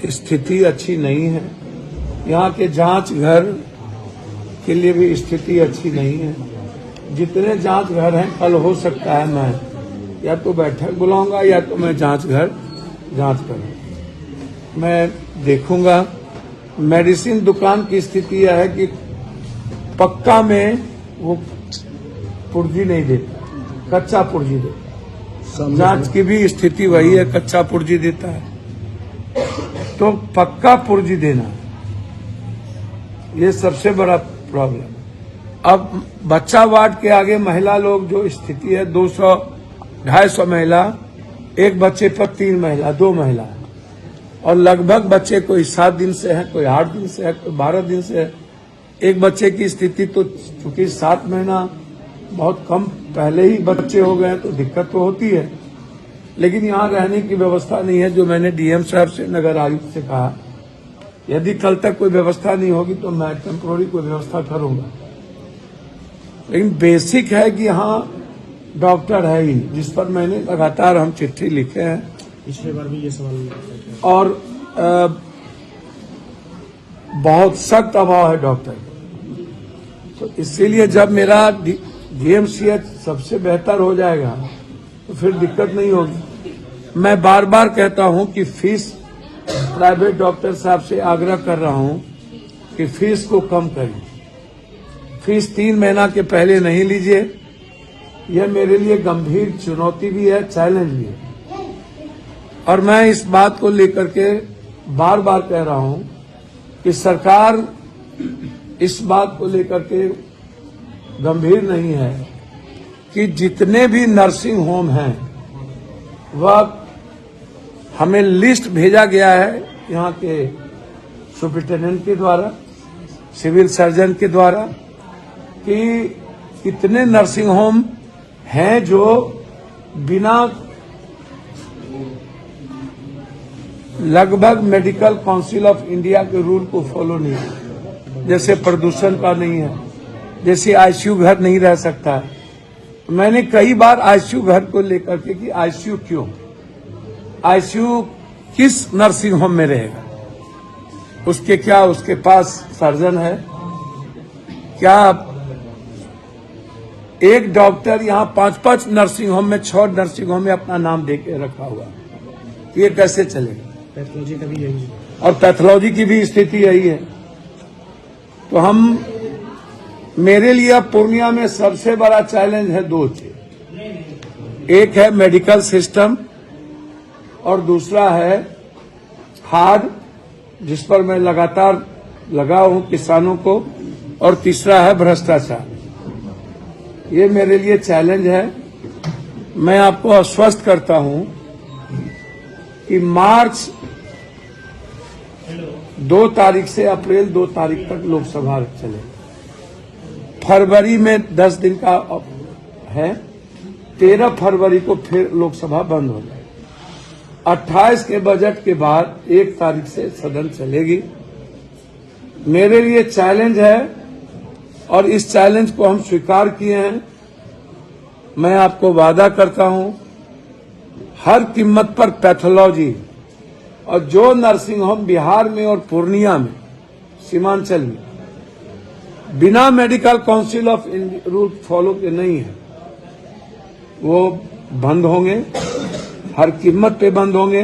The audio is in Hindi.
स्थिति अच्छी नहीं है। यहाँ के जांच घर के लिए भी स्थिति अच्छी नहीं है। जितने जांच घर हैं, कल हो सकता है मैं या तो बैठक बुलाऊंगा या तो मैं जांच घर जांच करूँ। मैं देखूंगा। मेडिसिन दुकान की स्थिति यह है कि पक्का में वो पुर्जी नहीं देता, कच्चा पुर्जी देता। जांच की भी स्थिति वही है, कच्चा पुर्जी देता है। तो पक्का पुर्जी देना, ये सबसे बड़ा प्रॉब्लम। अब बच्चा वार्ड के आगे महिला लोग जो स्थिति है, 200-250 महिला, एक बच्चे पर 3 महिला, 2 महिला, और लगभग बच्चे कोई 7 दिन से है, कोई 8 दिन से है, कोई 12 दिन से है। एक बच्चे की स्थिति तो चूंकि 7 महीना बहुत कम पहले ही बच्चे हो गए तो दिक्कत तो होती है, लेकिन यहाँ रहने की व्यवस्था नहीं है। जो मैंने डीएम साहब से, नगर आयुक्त से कहा, यदि कल तक कोई व्यवस्था नहीं होगी तो मैं टेम्पोररी कोई व्यवस्था करूंगा। लेकिन बेसिक है कि यहाँ डॉक्टर है ही, जिस पर मैंने लगातार हम चिट्ठी लिखे हैं। पिछले बार भी ये सवाल और बहुत सख्त अभाव है डॉक्टर का। तो इसीलिए जब मेरा डीएमसीएच सबसे बेहतर हो जाएगा तो फिर दिक्कत नहीं होगी। मैं बार बार कहता हूं कि फीस, प्राइवेट डॉक्टर साहब से आग्रह कर रहा हूं कि फीस को कम करिए। फीस 3 महीना के पहले नहीं लीजिए। यह मेरे लिए गंभीर चुनौती भी है, चैलेंज भी है। और मैं इस बात को लेकर के बार बार कह रहा हूं कि सरकार इस बात को लेकर के गंभीर नहीं है कि जितने भी नर्सिंग होम हैं वह हमें लिस्ट भेजा गया है यहाँ के सुपरिटेंडेंट के द्वारा, सिविल सर्जन के द्वारा, कि कितने नर्सिंग होम हैं जो बिना लगभग मेडिकल काउंसिल ऑफ इंडिया के रूल को फॉलो नहीं है। जैसे प्रदूषण का नहीं है, जैसे आईसीयू घर नहीं रह सकता है। मैंने कई बार आईसीयू घर को लेकर के कि आईसीयू क्यों, आईसीयू किस नर्सिंग होम में रहेगा, उसके क्या उसके पास सर्जन है क्या? एक डॉक्टर यहाँ 5-5 नर्सिंग होम में, 6 नर्सिंग होम में अपना नाम दे के रखा हुआ, ये कैसे चलेगा? पैथोलॉजी का भी यही है और पैथोलॉजी की भी स्थिति यही है। तो मेरे लिए पूर्णिया में सबसे बड़ा चैलेंज है 2 चीज। एक है मेडिकल सिस्टम और दूसरा है खाद, जिस पर मैं लगातार लगा हूं किसानों को, और तीसरा है भ्रष्टाचार। ये मेरे लिए चैलेंज है। मैं आपको आश्वस्त करता हूं कि मार्च 2 तारीख से अप्रैल 2 तारीख तक लोकसभा चलेगा। फरवरी में 10 दिन का है, 13 फरवरी को फिर लोकसभा बंद हो जाएगी। 28 के बजट के बाद 1 तारीख से सदन चलेगी। मेरे लिए चैलेंज है और इस चैलेंज को हम स्वीकार किए हैं। मैं आपको वादा करता हूं, हर कीमत पर पैथोलॉजी और जो नर्सिंग होम बिहार में और पूर्णिया में, सीमांचल में बिना medical council of rule follow के नहीं है, वो बंद होंगे, हर कीमत पे बंद होंगे।